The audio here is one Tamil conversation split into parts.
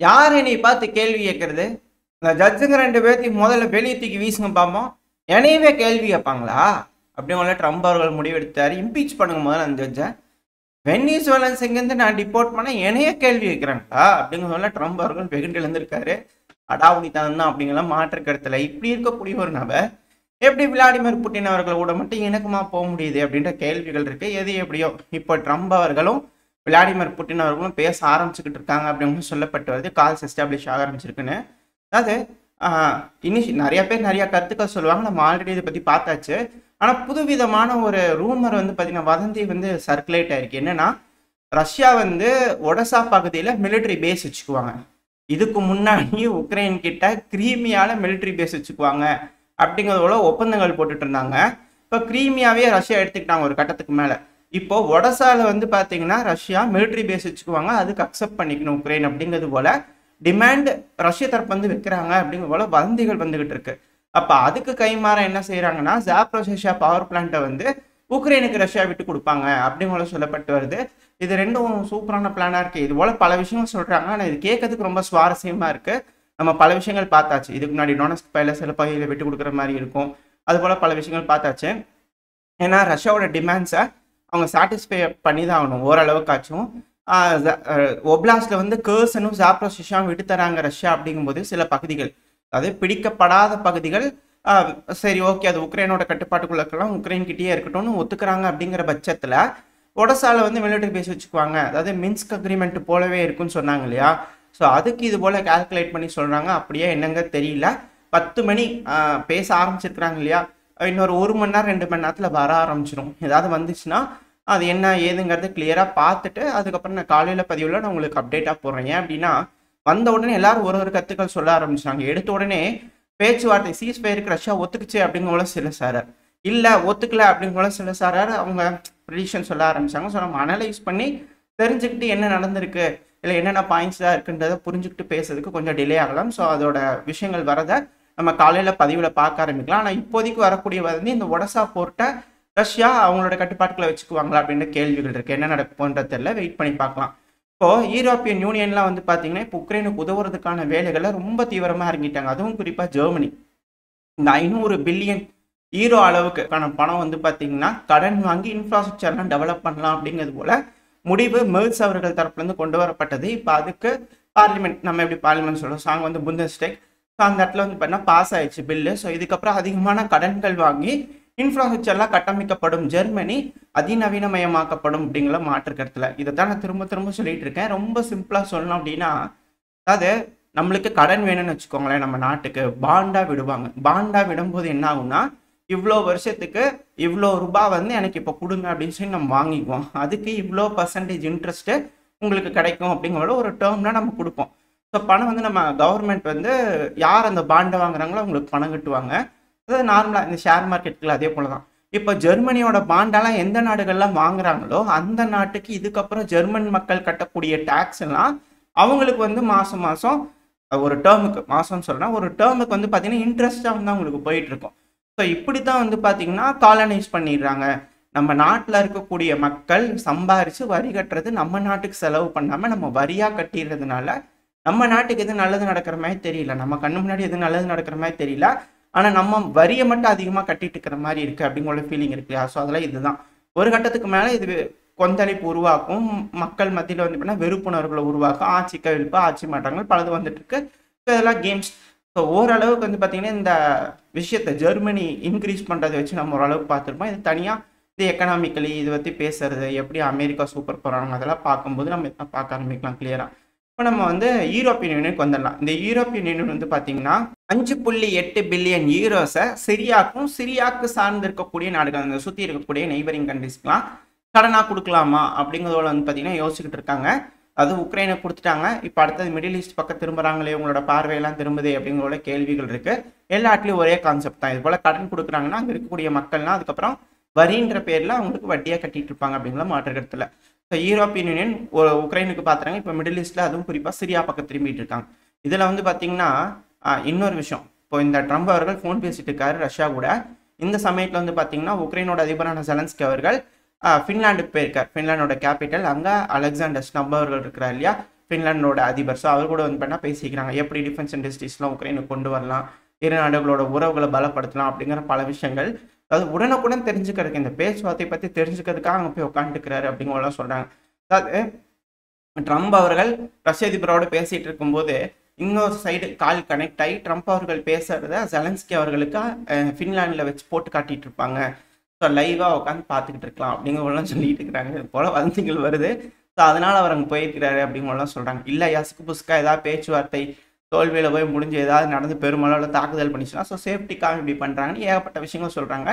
யார் என்னை பார்த்து கேள்வி கேட்கறது? இந்த ஜட்ஜுங்க 2 பேத்தையும் முதல்ல வெளிய தூக்கி வீசுங்க பார்ப்போம். என்னையவே கேள்வி கேட்பாங்களா? அப்படிங்கிற ட்ரம்ப் அவர்கள் முடிவெடுத்தாரு. இம்பீச் பண்ணுங்க முதல்ல அந்த ஜட்ஜ. வெனிசுவேலன்ஸ் இங்கேருந்து நான் டிப்போர்ட் பண்ண என்னையே கேள்வி கேட்குறாங்களா? அப்படிங்கிற ட்ரம்ப் அவர்கள் வெகுண்டு எழுந்திருக்காரு. அடாவுடித்தனம் தான் அப்படிங்கலாம் மாற்று கருத்துல. இப்படி இருக்கக்கூடிய ஒரு நபர் எப்படி விளாடிமிர் புட்டின் அவர்களை விட மட்டும் இணக்கமா போக முடியுது அப்படின்ற கேள்விகள் இருக்கு. எது எப்படியோ இப்போ ட்ரம்ப் அவர்களும் விளாடிமிர் புட்டின் அவர்களும் பேச ஆரம்பிச்சுக்கிட்டு இருக்காங்க அப்படின்னு சொல்லப்பட்டு வருது. கால்ஸ் எஸ்டாப்ளிஷ் ஆக ஆரம்பிச்சிருக்குன்னு. அதாவது நிறைய பேர் நிறைய கருத்துக்கள் சொல்லுவாங்க. நம்ம ஆல்ரெடி இதை பத்தி பார்த்தாச்சு. ஆனா புதுவிதமான ஒரு ரூமர் வந்து பாத்தீங்கன்னா வதந்தி வந்து சர்க்குலேட் ஆயிருக்கு. என்னன்னா ரஷ்யா வந்து ஒடசா பகுதியில மிலிட்டரி பேஸ் வச்சுக்குவாங்க. இதுக்கு முன்னாடி உக்ரைன் கிட்ட கிரீமியால மிலிட்டரி பேஸ் வச்சுக்குவாங்க அப்படிங்கிறதோட ஒப்பந்தங்கள் போட்டுட்டு இருந்தாங்க. இப்போ கிரீமியாவே ரஷ்யா எடுத்துக்கிட்டாங்க ஒரு கட்டத்துக்கு மேல. இப்போ ஒடசால வந்து பாத்தீங்கன்னா ரஷ்யா மிலிட்டரி பேஸ் வச்சுக்குவாங்க, அதுக்கு அக்செப்ட் பண்ணிக்கணும் உக்ரைன் அப்படிங்கிறது போல டிமாண்ட் ரஷ்ய தரப்பு வந்து வைக்கிறாங்க அப்படிங்கிற போல வதந்திகள் வந்துகிட்டு இருக்கு. அப்ப அதுக்கு கைமாற என்ன செய்யறாங்கன்னா ஜாப்ரோசியா பவர் பிளான்ட்டை வந்து உக்ரைனுக்கு ரஷ்யா விட்டு கொடுப்பாங்க அப்படிங்கிற சொல்லப்பட்டு வருது. இது ரெண்டும் சூப்பரான பிளானா இருக்கு. இது போல பல விஷயங்கள் சொல்றாங்க. ஆனா இது கேட்கறதுக்கு ரொம்ப சுவாரஸ்யமா இருக்கு. நம்ம பல விஷயங்கள் பார்த்தாச்சு. இதுக்கு முன்னாடி டொனஸ்க் பகுதியில சில பகுதியில் விட்டு கொடுக்குற மாதிரி இருக்கும். அது போல பல விஷயங்கள் பார்த்தாச்சு. ஏன்னா ரஷ்யாவோட டிமாண்ட்ஸை அவங்க சாட்டிஸ்ஃபை பண்ணி தான் ஆகணும் ஓரளவுக்காச்சும். ஒப்லாஸ்ட்ல வந்து கர்சனும் ஜாப்ரோசியாவும் விட்டு தராங்க ரஷ்யா அப்படிங்கும்போது சில பகுதிகள், அதாவது பிடிக்கப்படாத பகுதிகள், சரி ஓகே அது உக்ரைனோட கட்டுப்பாட்டுக்குள்ள இருக்கலாம், உக்ரைன் கிட்டேயே இருக்கட்டும்னு ஒத்துக்கிறாங்க. அப்படிங்கிற பட்சத்துல ஒடசால வந்து மிலிட்டரி பேஸ் வச்சுக்குவாங்க, அதாவது மின்ஸ்க் அக்ரிமெண்ட் போலவே இருக்குன்னு சொன்னாங்க இல்லையா. ஸோ அதுக்கு இது போல கால்குலேட் பண்ணி சொல்றாங்க. அப்படியே என்னங்க தெரியல. 10 மணி பேச ஆரம்பிச்சிருக்கிறாங்க இல்லையா, இன்னொரு 1 மணி நேரம் 2 மணி நேரத்துல வர ஆரம்பிச்சிடும். ஏதாவது வந்துச்சுன்னா அது என்ன ஏதுங்கிறது கிளியரா பார்த்துட்டு அதுக்கப்புறம் நான் காலையில பதிவுல நான் உங்களுக்கு அப்டேட்டா போடுறேன். ஏன் அப்படின்னா வந்த உடனே எல்லாரும் ஒரு கருத்துக்கள் சொல்ல ஆரம்பிச்சாங்க. எடுத்த உடனே பேச்சுவார்த்தை சீஸ் ஃபயருக்கு ரஷ்யா ஒத்துக்குச்சு அப்படிங்கிற சில சாரர், இல்ல ஒத்துக்கல அப்படிங்கிற சில சாரர் அவங்க ப்ரெடிக்ஷன் சொல்ல ஆரம்பிச்சாங்க. ஸோ நம்ம அனலைஸ் பண்ணி தெரிஞ்சுக்கிட்டு என்ன நடந்திருக்கு, இல்லை என்னென்ன பாயிண்ட்ஸ் தான் இருக்குன்றதை புரிஞ்சுக்கிட்டு பேசுறதுக்கு கொஞ்சம் டிலே ஆகலாம். ஸோ அதோட விஷயங்கள் வரதை நம்ம காலையில பதிவுல பார்க்க ஆரம்பிக்கலாம். ஆனால் இப்போதைக்கு வரக்கூடிய வந்து இந்த ஒடசா போர்ட்டை ரஷ்யா அவங்களோட கட்டுப்பாட்டுக்குள்ள வச்சுக்குவாங்களா அப்படின்ற கேள்விகள் இருக்கு. என்ன நடக்கும்ன்றது தெரியல, வெயிட் பண்ணி பார்க்கலாம். இப்போ யூரோப்பியன் யூனியன்லாம் வந்து பாத்தீங்கன்னா இப்போ உக்ரைனுக்கு உதவுறதுக்கான வேலைகளை ரொம்ப தீவிரமா இறங்கிட்டாங்க. அதுவும் குறிப்பா ஜெர்மனி இந்த 500 பில்லியன் யூரோ அளவுக்கான பணம் வந்து பாத்தீங்கன்னா கடன் வாங்கி இன்ஃப்ராஸ்ட்ரக்சர்லாம் டெவலப் பண்ணலாம் அப்படிங்கிறது போல முடிவு மெர்ஸ் அவர்கள் தரப்புல இருந்து கொண்டு வரப்பட்டது. இப்போ அதுக்கு பார்லிமெண்ட், நம்ம எப்படி பார்லிமெண்ட் சொல்றோம், சாங் வந்து புண்டஸ்டேக், அந்த இடத்துல வந்து பார்த்தீங்கன்னா பாஸ் ஆயிடுச்சு பில்லு. ஸோ இதுக்கப்புறம் அதிகமான கடன்கள் வாங்கி இன்ஃப்ராஸ்ட்ரக்சர்லாம் கட்டமைக்கப்படும், ஜெர்மனி அதிநவீனமயமாக்கப்படும் அப்படிங்கிற மாற்று கருத்துல. இதைத்தான் நான் திரும்ப திரும்ப சொல்லிட்டு இருக்கேன். ரொம்ப சிம்பிளா சொல்லணும் அப்படின்னா, அதாவது நம்மளுக்கு கடன் வேணும்னு வச்சுக்கோங்களேன், நம்ம நாட்டுக்கு பாண்டா விடுவாங்க. பாண்டா விடும்போது என்ன ஆகும்னா இவ்வளோ வருஷத்துக்கு இவ்வளோ ரூபாய் வந்து எனக்கு இப்போ கொடுங்க அப்படின்னு சொல்லி நம்ம வாங்கிக்குவோம். அதுக்கு இவ்வளோ பர்சன்டேஜ் இன்ட்ரெஸ்ட்டு உங்களுக்கு கிடைக்கும் அப்படிங்கிற ஒரு டேர்ம்னா நம்ம கொடுப்போம். ஸோ பணம் வந்து நம்ம கவர்மெண்ட் வந்து யார் அந்த பாண்டை வாங்குறாங்களோ அவங்களுக்கு பணம் கட்டுவாங்க. அதாவது நார்மலாக இந்த ஷேர் மார்க்கெட்டுக்குள்ள அதே போல தான். இப்போ ஜெர்மனியோட பாண்டெல்லாம் எந்த நாடுகள்லாம் வாங்குறாங்களோ அந்த நாட்டுக்கு இதுக்கப்புறம் ஜெர்மன் மக்கள் கட்டக்கூடிய டேக்ஸ் எல்லாம் அவங்களுக்கு வந்து மாதம் மாதம் ஒரு டேர்முக்கு, மாதம் சொல்கிறேன், ஒரு டேர்முக்கு வந்து பார்த்தீங்கன்னா இன்ட்ரெஸ்ட்டாக வந்து அவங்களுக்கு போயிட்டு இருக்கும். ஸோ இப்படி தான் வந்து பார்த்தீங்கன்னா காலனைஸ் பண்ணிடுறாங்க. நம்ம நாட்டில் இருக்கக்கூடிய மக்கள் சம்பாரித்து வரி கட்டுறது நம்ம நாட்டுக்கு செலவு பண்ணாமல் நம்ம வரியாக கட்டிடுறதுனால நம்ம நாட்டுக்கு எது நல்லது நடக்கிற மாதிரி தெரியல, நம்ம கண்ணு முன்னாடி எது நல்லது நடக்கிற மாதிரி தெரியல. ஆனால் நம்ம வரியை மட்டும் அதிகமாக கட்டிட்டு இருக்கிற மாதிரி இருக்குது அப்படிங்கிற ஃபீலிங் இருக்கு இல்லையா. ஸோ அதெல்லாம் இதுதான் ஒரு கட்டத்துக்கு மேலே இது கொந்தளிப்பு உருவாக்கும், மக்கள் மத்தியில் வந்து பார்த்தீங்கன்னா வெறுப்புணர்வுகளை உருவாக்கும், ஆட்சி கவிழ்ப்பு, ஆட்சி மாற்றங்கள் பலது வந்துட்டு இருக்கு. ஸோ இதெல்லாம் கேம்ஸ். ஸோ ஓரளவுக்கு வந்து பார்த்தீங்கன்னா இந்த விஷயத்தை ஜெர்மனி இன்க்ரீஸ் பண்ணுறதை வச்சு நம்ம ஓரளவுக்கு பார்த்துருப்போம். இது தனியாக இது எக்கனாமிக்கலி இதை பற்றி பேசுறது, எப்படி அமெரிக்கா சூப்பர் போகிறாங்க அதெல்லாம் பார்க்கும்போது நம்ம இதை பார்க்க ஆரம்பிக்கலாம் கிளியராக. இப்போ நம்ம வந்து யூரோப்பியன் யூனியனுக்கு வந்துடலாம். இந்த யூரோப்பியன் யூனியன் வந்து பார்த்தீங்கன்னா 5.8 பில்லியன் யூரோஸை சிரியாக்கு சார்ந்து இருக்கக்கூடிய நாடுகள், அந்த சுற்றி இருக்கக்கூடிய நெய்பரிங் கண்ட்ரிஸ்க்குலாம் கடனாக கொடுக்கலாமா அப்படிங்கிறதோட வந்து பார்த்தீங்கன்னா யோசிச்சுக்கிட்டு இருக்காங்க. அது உக்ரைனை கொடுத்துட்டாங்க. இப்போ அடுத்தது மிடில் ஈஸ்ட் பக்கம் திரும்புறாங்களே, உங்களோட பார்வையெல்லாம் திரும்புதே அப்படிங்கிற கேள்விகள் இருக்கு. எல்லாத்துலேயும் ஒரே கான்செப்ட் தான். இது போல கடன் கொடுக்குறாங்கன்னா அங்கே இருக்கக்கூடிய மக்கள்லாம் அதுக்கப்புறம் வரின்ற பேரில் அவங்களுக்கு வட்டியாக கட்டிட்டு இருப்பாங்க அப்படிங்கிற மாற்று கருத்துல. ஸோ யூரோப்பியன் யூனியன் ஒரு உக்ரைனுக்கு பார்த்துறாங்க. இப்போ மிடில் ஈஸ்ட்ல அதுவும் குறிப்பாக சிரியா பக்கம் திரும்பிட்டு இருக்காங்க. இதில் வந்து பார்த்தீங்கன்னா இன்னொரு விஷயம், இப்போ இந்த ட்ரம்ப் அவர்கள் ஃபோன் பேசிட்டு இருக்காரு ரஷ்யா கூட. இந்த சமயத்தில் வந்து பார்த்தீங்கன்னா உக்ரைனோட அதிபரான ஜெலன்ஸ்கி அவர்கள் ஃபின்லாண்டுக்கு போயிருக்கார். ஃபின்லாண்டோட கேபிட்டல், அங்கே அலெக்சாண்டர் ஸ்டப் அவர்கள் இருக்கிறார் இல்லையா, ஃபின்லாண்டோட அதிபர். ஸோ அவர் கூட வந்து பார்த்தீங்கன்னா பேசிக்கிறாங்க. எப்படி டிஃபென்ஸ் இண்டஸ்ட்ரீஸ்லாம் உக்ரைனுக்கு கொண்டு வரலாம், இரு நாடுகளோட உறவுகளை பலப்படுத்தலாம் அப்படிங்கிற பல விஷயங்கள். அதாவது உடனுக்குடன் தெரிஞ்சுக்கிறதுக்கு, இந்த பேச்சுவார்த்தை பற்றி தெரிஞ்சுக்கிறதுக்காக அங்கே போய் உட்காந்துக்கிறாரு அப்படிங்கலாம் சொல்கிறாங்க. அதாவது ட்ரம்ப் அவர்கள் ரஷ்ய அதிபரோடு பேசிகிட்டு இருக்கும்போது இன்னொரு சைடு கால் கனெக்ட் ஆகி ட்ரம்ப் அவர்கள் பேசுகிறத ஜெலன்ஸ்கி அவர்களுக்கு ஃபின்லாண்டில் வச்சு போட்டு காட்டிகிட்டு இருப்பாங்க. ஸோ லைவாக உட்காந்து பார்த்துக்கிட்டு இருக்கலாம் அப்படிங்கிறவங்களாம் சொல்லிட்டு இருக்கிறாங்க. இது போல் வதந்திகள் வருது. ஸோ அதனால் அவர் அங்கே போயிருக்கிறாரு அப்படிங்கலாம் சொல்கிறாங்க. இல்லை யசுக்கு புஸ்கா ஏதாவது பேச்சுவார்த்தை தோல்வியில் போய் முடிஞ்சு ஏதாவது நடந்து பெருமளவில் தாக்குதல் பண்ணிச்சுன்னா ஸோ சேஃப்டிக்காக இப்படி பண்ணுறாங்கன்னு ஏகப்பட்ட விஷயங்கள் சொல்கிறாங்க.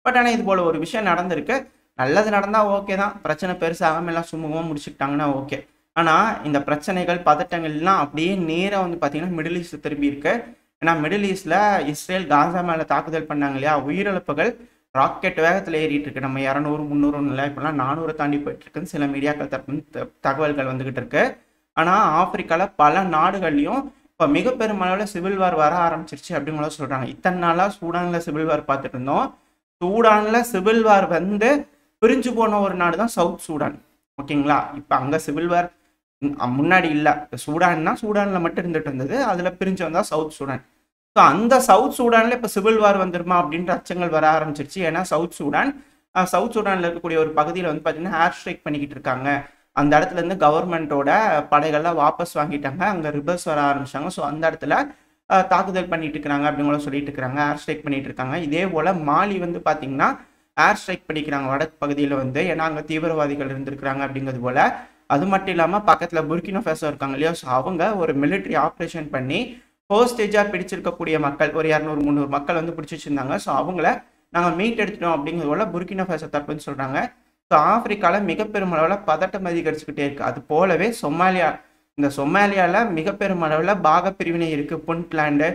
பட் ஆனால் இது போல் ஒரு விஷயம் நடந்திருக்கு. நல்லது நடந்தால் ஓகே தான், பிரச்சனை பெருசாகாமல் எல்லாம் சுமூகமாக முடிச்சுக்கிட்டாங்கன்னா ஓகே. ஆனால் இந்த பிரச்சனைகள் பதட்டங்கள்லாம் அப்படியே நேராக வந்து பார்த்தீங்கன்னா மிடில் ஈஸ்ட் திரும்பி இருக்கு. ஏன்னா மிடில் ஈஸ்டில் இஸ்ரேல் காசா மேலே தாக்குதல் பண்ணாங்க இல்லையா, உயிரிழப்புகள் ராக்கெட் வேகத்தில் ஏறிட்டு இருக்கு. நம்ம 200 300 இல்லை, இப்போலாம் 400 தாண்டி போயிட்டு இருக்குன்னு சில மீடியாக்கள் தகவல்கள் வந்துகிட்டு இருக்கு. ஆனால் ஆப்பிரிக்காவில் பல நாடுகள்லையும் இப்போ மிக பெருமளவில் சிவில் வார் வர ஆரம்பிச்சிருச்சு அப்படிங்கிற சொல்கிறாங்க. இத்தனை நாளாக சூடானில் சிவில் வார் பார்த்துட்டு இருந்தோம். சூடானில் சிவில் வார் வந்து பிரிஞ்சு போன ஒரு நாடு தான் சவுத் சூடான். ஓகேங்களா, இப்போ அங்கே சிவில் வார் முன்னாடி இல்லை. சூடான்னா சூடானில் மட்டும் இருந்துட்டு இருந்தது, அதில் பிரிஞ்சு வந்தால் சவுத் சூடான். ஸோ அந்த சவுத் சூடானில் இப்போ சிவில் வார் வந்துருமா அப்படின்ற அச்சங்கள் வர ஆரம்பிச்சிருச்சு. ஏன்னா சவுத் சூடானில் இருக்கக்கூடிய ஒரு பகுதியில் வந்து பார்த்தீங்கன்னா ஏர் ஸ்ட்ரைக் பண்ணிக்கிட்டு இருக்காங்க. அந்த இடத்துல இருந்து கவர்மெண்ட்டோட படைகள்லாம் வாபஸ் வாங்கிட்டாங்க, அங்கே ரிபல்ஸ் வர ஆரம்பிச்சாங்க. ஸோ அந்த இடத்துல தாக்குதல் பண்ணிட்டு இருக்கிறாங்க அப்படிங்கிற சொல்லிட்டு இருக்காங்க, ஏர் ஸ்ட்ரைக் பண்ணிட்டு இருக்காங்க. இதே போல் மாலி வந்து பார்த்தீங்கன்னா ஏர் ஸ்ட்ரைக் பண்ணிக்கிறாங்க வடக்கு பகுதியில் வந்து, ஏன்னா அங்கே தீவிரவாதிகள் இருந்திருக்கிறாங்க அப்படிங்கிறது போல். அது மட்டும் இல்லாமல் பக்கத்தில் புர்கினா ஃபேசோ இருக்காங்க இல்லையா, ஸோ அவங்க ஒரு மிலிட்ரி ஆப்ரேஷன் பண்ணி ஹோஸ்டேஜாக பிடிச்சிருக்கக்கூடிய மக்கள் ஒரு 200 300 மக்கள் வந்து பிடிச்சி வச்சிருந்தாங்க. ஸோ அவங்கள நாங்கள் மீட் எடுத்துட்டோம் அப்படிங்கிறது போல் புர்கினா ஃபேசோ தரப்புன்னு சொல்கிறாங்க. ஸோ ஆப்பிரிக்காவில் மிக பெருமளவில் பதட்டம் அதிகரிச்சுக்கிட்டே இருக்குது. அது போலவே சொமாலியாவில் மிக பெருமளவில் பாக பிரிவினை இருக்குது. புண்ட்லாண்டு,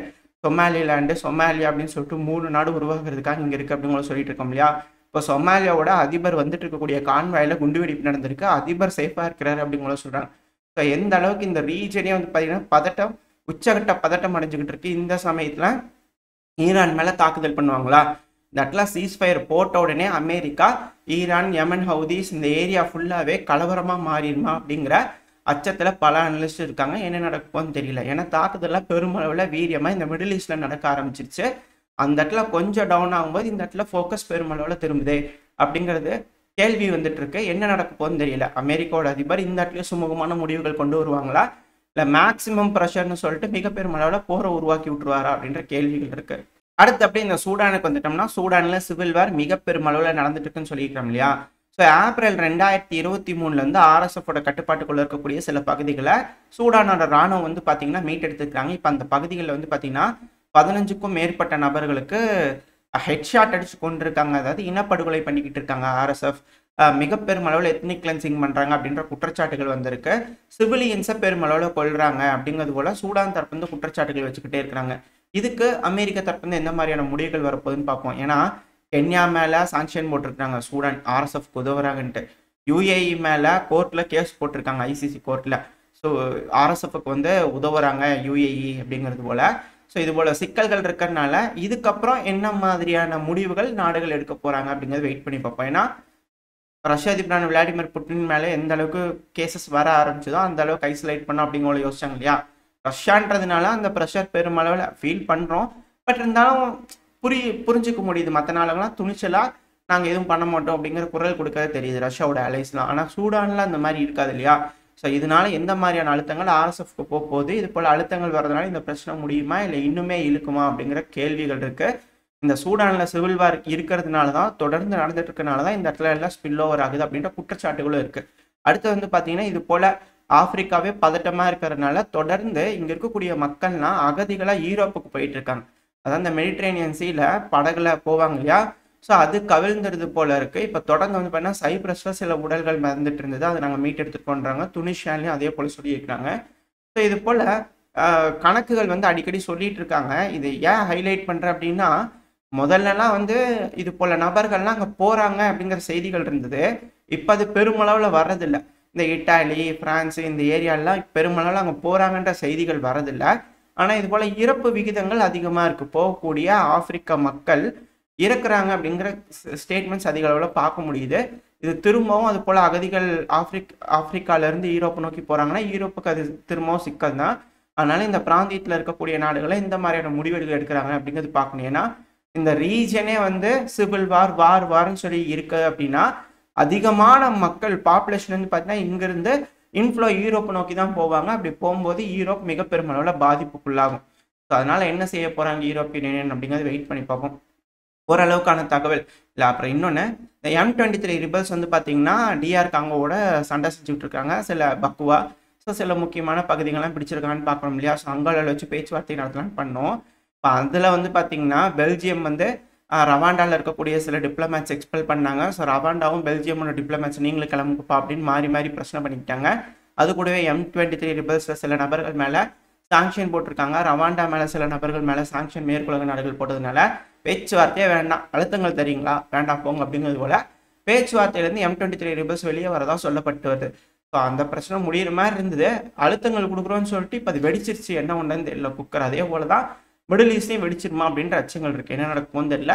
சொமாலியா அப்படின்னு சொல்லிட்டு 3 நாடு உருவாகிறதுக்காக இங்கே இருக்குது அப்படிங்கிற சொல்லிட்டு இருக்கோம் இல்லையா. இப்போ சொமாலியாவோட அதிபர் வந்துட்டு இருக்கக்கூடிய கான்வாயில் குண்டுவெடிப்பு நடந்திருக்கு, அதிபர் சேஃபாக இருக்கிறாரு அப்படிங்கிற சொல்கிறாங்க. ஸோ எந்த அளவுக்கு இந்த ரீஜனே வந்து பார்த்தீங்கன்னா உச்சகட்ட பதட்டம் அடைஞ்சுக்கிட்டு இருக்கு. இந்த சமயத்தில் ஈரான் மேலே தாக்குதல் பண்ணுவாங்களா, இந்த இடத்துல சீஸ்ஃபயர் போட்ட உடனே அமெரிக்கா, ஈரான், யமன், ஹவுதீஸ் இந்த ஏரியா ஃபுல்லாகவே கலவரமாக மாறிடுமா அப்படிங்கிற அச்சத்தில் பல அனலிஸ்ட் இருக்காங்க. என்ன நடக்கும்னு தெரியல. ஏன்னா தாக்குதலாம் பெருமளவில் வீரியமாக இந்த மிடில் ஈஸ்டில் நடக்க ஆரம்பிச்சிருச்சு. அந்த இடத்துல கொஞ்சம் டவுன் ஆகும்போது இந்த இடத்துல ஃபோக்கஸ் பெருமளவில் திரும்புதே அப்படிங்கிறது கேள்வி வந்துட்டு இருக்கு. என்ன நடக்க போகுதுன்னு தெரியல. அமெரிக்காவோட அதிபர் இந்த இடத்துல சுமூகமான முடிவுகள் கொண்டு வருவாங்களா, இல்லை மேக்சிமம் ப்ரெஷர்னு சொல்லிட்டு மிக பெருமளவில் போரை உருவாக்கி விட்டுருவாரா அப்படின்ற கேள்விகள் இருக்கு. அடுத்து அப்படியே இந்த சூடானுக்கு வந்துட்டோம்னா, சூடானில் சிவில் வார் மிக பெருமளவில் நடந்துட்டு இருக்குன்னு சொல்லியிருக்கிறோம் இல்லையா. ஸோ ஏப்ரல் 2023 ஆர்எஸ்எஃபோட கட்டுப்பாட்டுக்குள்ள இருக்கக்கூடிய சில பகுதிகளை சூடானோட ராணுவம் வந்து பார்த்தீங்கன்னா மீட்டெடுத்துக்கிறாங்க. இப்போ அந்த பகுதிகளில் வந்து பார்த்தீங்கன்னா 15க்கும் மேற்பட்ட நபர்களுக்கு ஹெட்ஷாட் அடிச்சு கொண்டிருக்காங்க, அதாவது இனப்படுகொலை பண்ணிக்கிட்டு இருக்காங்க ஆர்எஸ்எஃப். மிக பெருமளவில் எத்னிக் கிளென்சிங் பண்ணுறாங்க அப்படின்ற குற்றச்சாட்டுகள் வந்திருக்கு. சிவிலியன்ஸை பெருமளவில் கொள்றாங்க அப்படிங்கிறது போல சூடான் தரப்பு வந்து குற்றச்சாட்டுகள் வச்சுக்கிட்டே இருக்கிறாங்க. இதுக்கு அமெரிக்க தரப்பு வந்து எந்த மாதிரியான முடிவுகள் வரப்போகுதுன்னு பார்ப்போம். ஏன்னா கென்யா மேலே சாங்ஷன் போட்டிருக்காங்க சூடான் ஆர்எஸ்எஃப்க்கு உதவுறாங்கன்ட்டு. யுஏஇ மேலே கோர்ட்டில் கேஸ் போட்டிருக்காங்க, ஐசிசி கோர்ட்டில். ஸோ ஆர்எஸ்எஃப்க்கு வந்து உதவுறாங்க யுஏஇ அப்படிங்கிறது போல். ஸோ இது போல் சிக்கல்கள் இருக்கிறதுனால இதுக்கப்புறம் என்ன மாதிரியான முடிவுகள் நாடுகள் எடுக்க போகிறாங்க அப்படிங்கிறது வெயிட் பண்ணி பார்ப்போம். ஏன்னா ரஷ்ய அதிபரான விளாடிமிர் புட்டின் மேலே எந்த அளவுக்கு கேசஸ் வர ஆரம்பிச்சதோ அந்த அளவுக்கு ஐசோலேட் பண்ணோம் அப்படிங்கிற யோசிச்சாங்க இல்லையா. ரஷ்யான்றதுனால அந்த ப்ரெஷர் பெருமளவில் ஃபீல் பண்ணுறோம். பட் இருந்தாலும் புரிஞ்சுக்க முடியுது. மற்ற நாடுகள்லாம் துணிச்சலாக நாங்கள் எதுவும் பண்ண மாட்டோம் அப்படிங்கிற குரல் கொடுக்கறது தெரியுது ரஷ்யாவோட அலைஸ்லாம். ஆனால் சூடானில் அந்த மாதிரி இருக்காது இல்லையா. ஸோ இதனால எந்த மாதிரியான அழுத்தங்கள் ஆர்எஸ்எஃப்க்கு போகுது, இது போல் அழுத்தங்கள் வரதுனால இந்த பிரச்சனை முடியுமா இல்லை இன்னுமே இழுக்குமா அப்படிங்கிற கேள்விகள் இருக்குது. இந்த சூடானில் சிவில் வார் இருக்கிறதுனால தான், தொடர்ந்து நடந்துட்டு இருக்கனால தான் இந்த இடத்துல எல்லாம் ஸ்பில் ஓவர் ஆகுது அப்படின்ற குற்றச்சாட்டுகளும் இருக்குது. அடுத்து வந்து பார்த்தீங்கன்னா இது போல் ஆப்பிரிக்காவே பதட்டமாக இருக்கிறதுனால தொடர்ந்து இங்கே இருக்கக்கூடிய மக்கள்லாம் அகதிகளாக யூரோப்புக்கு போயிட்டு இருக்காங்க. அதான் இந்த மெடிட்ரேனியன் சீல படகுல போவாங்க இல்லையா. ஸோ அது கவிழ்ந்துடுது போல இருக்குது. இப்போ தொடர்ந்து வந்து பார்த்தீங்கன்னா சைப்ரஸில் சில உடல்கள் மறந்துட்டு இருந்தது, அதை நாங்கள் மீட் எடுத்துகிட்டு பண்ணுறாங்க. துனிஷியாலையும் அதே போல் சொல்லியிருக்கிறாங்க. ஸோ இது போல் கணக்குகள் வந்து அடிக்கடி சொல்லிட்டு இருக்காங்க. இது ஏன் ஹைலைட் பண்ணுறேன் அப்படின்னா, முதல்லலாம் வந்து இது போல் நபர்கள்லாம் அங்கே போகிறாங்க அப்படிங்கிற செய்திகள் இருந்தது. இப்போ அது பெருமளவில் வர்றதில்லை. இந்த இட்டாலி, ஃப்ரான்ஸு இந்த ஏரியாலாம் பெருமளவில் அங்கே போகிறாங்கன்ற செய்திகள் வரதில்லை. ஆனால் இது போல் இறப்பு விகிதங்கள் அதிகமாக இருக்குது. போகக்கூடிய ஆப்பிரிக்க மக்கள் இறக்குறாங்க அப்படிங்கிற ஸ்டேட்மெண்ட்ஸ் அதிக அளவில் பார்க்க முடியுது. இது திரும்பவும் அது போல் அகதிகள் ஆப்பிரிக்காவிலேருந்து யூரோப்பை நோக்கி போகிறாங்கன்னா யூரோப்புக்கு அது திரும்பவும் சிக்கல் தான். அதனால் இந்த பிராந்தியத்தில் இருக்கக்கூடிய நாடுகளை இந்த மாதிரியான முடிவுகள் எடுக்கிறாங்க அப்படிங்கிறது பார்க்கணும். ஏன்னா இந்த ரீஜனே வந்து சிவில் வார்னு சொல்லி இருக்குது அப்படின்னா அதிகமான மக்கள் பாப்புலேஷன் வந்து பார்த்தீங்கன்னா இங்கேருந்து இன்ஃப்ளோ யூரோப்பை நோக்கி தான் போவாங்க. அப்படி போகும்போது யூரோப் மிக பெருமளவில் பாதிப்புக்குள்ளாகும். ஸோ அதனால் என்ன செய்ய போகிறாங்க யூரோப்பியன் யூனியன் அப்படிங்கிறது வெயிட் பண்ணி பார்ப்போம். ஓரளவுக்கான தகவல் இல்லை. அப்புறம் இன்னொன்று, இந்த M23 ரிபல்ஸ் வந்து பார்த்தீங்கன்னா DR காங்கோவோட சண்டை செஞ்சுக்கிட்டு இருக்காங்க சில பக்குவா. ஸோ சில முக்கியமான பகுதிகள்லாம் பிடிச்சிருக்காங்கன்னு பார்க்கணும் இல்லையா? ஸோ அங்காள வச்சு பேச்சுவார்த்தை நடத்தலான்னு பண்ணோம். இப்போ அதில் வந்து பார்த்தீங்கன்னா பெல்ஜியம் வந்து ரவாண்டாவில் இருக்கக்கூடிய சில டிப்ளமேட்ஸ் எக்ஸ்பெல் பண்ணாங்க. ஸோ ரவாண்டாவும் பெல்ஜியமோட டிப்ளமேட்ஸ் நீங்களும் கிளம்புப்பா அப்படின்னு மாறி பிரச்சனை பண்ணிக்கிட்டாங்க. அது கூடவே M23 ரிபல்ஸில் சில நபர்கள் மேலே சாங்ஷன் போட்டிருக்காங்க. ரவாண்டா மேலே சில நபர்கள் மேலே சாங்ஷன் மேற்குலக நாடுகள் போட்டதுனால பேச்சுவார்த்தையே வேண்டாம், அழுத்தங்கள் தெரியுங்களா, வேண்டாம் போங்க அப்படிங்கிறது போல பேச்சுவார்த்தையிலேருந்து M23 ரிபல்ஸ் வெளியே வரதான் சொல்லப்பட்டு வருது. ஸோ அந்த பிரச்சனை முடிகிற மாதிரி இருந்தது, அழுத்தங்கள் கொடுக்குறோன்னு சொல்லிட்டு இப்போ அது வெடிச்சிருச்சு. என்ன ஒன்றுன்னு தெரியல குக்கர். அதே போல தான் மிடில் ஈஸ்ட்லேயும் வெடிச்சிருமா அப்படின்ற அச்சங்கள் இருக்குது. என்ன நடக்கும்னு தெரியல.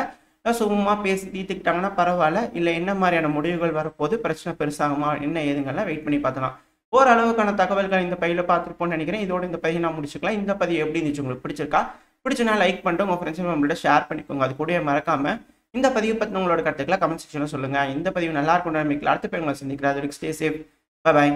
சும்மா பேசி தீர்த்துக்கிட்டாங்கன்னா பரவாயில்ல, இல்லை என்ன மாதிரியான முடிவுகள் வரப்போது, பிரச்சனை பெருசாகுமா, என்ன ஏதுங்கள்லாம் வெயிட் பண்ணி பார்த்தலாம். ஓரளவுக்கான தகவல்கள் இந்த பதிவில் பார்த்துருப்போம்னு நினைக்கிறேன். இதோட இந்த பதிவை நான் முடிச்சுக்கலாம். இந்த பதிவு எப்படி இருந்துச்சு, உங்களுக்கு பிடிச்சுன்னா லைக் பண்ணிட்டு உங்கள் ஃப்ரெண்ட்ஸ் நம்மளோட ஷேர் பண்ணிக்கோங்க. அது கூட மறக்காம இந்த பதிவு பற்றி உங்களோட கருத்துக்களை கமெண்ட் செக்ஷனில் சொல்லுங்கள். இந்த பதிவு நல்லா இருக்கும். அடுத்த பதிவு உங்களை சந்திக்கிறேன். அது வரைக்கும் ஸ்டே சேஃப். பை.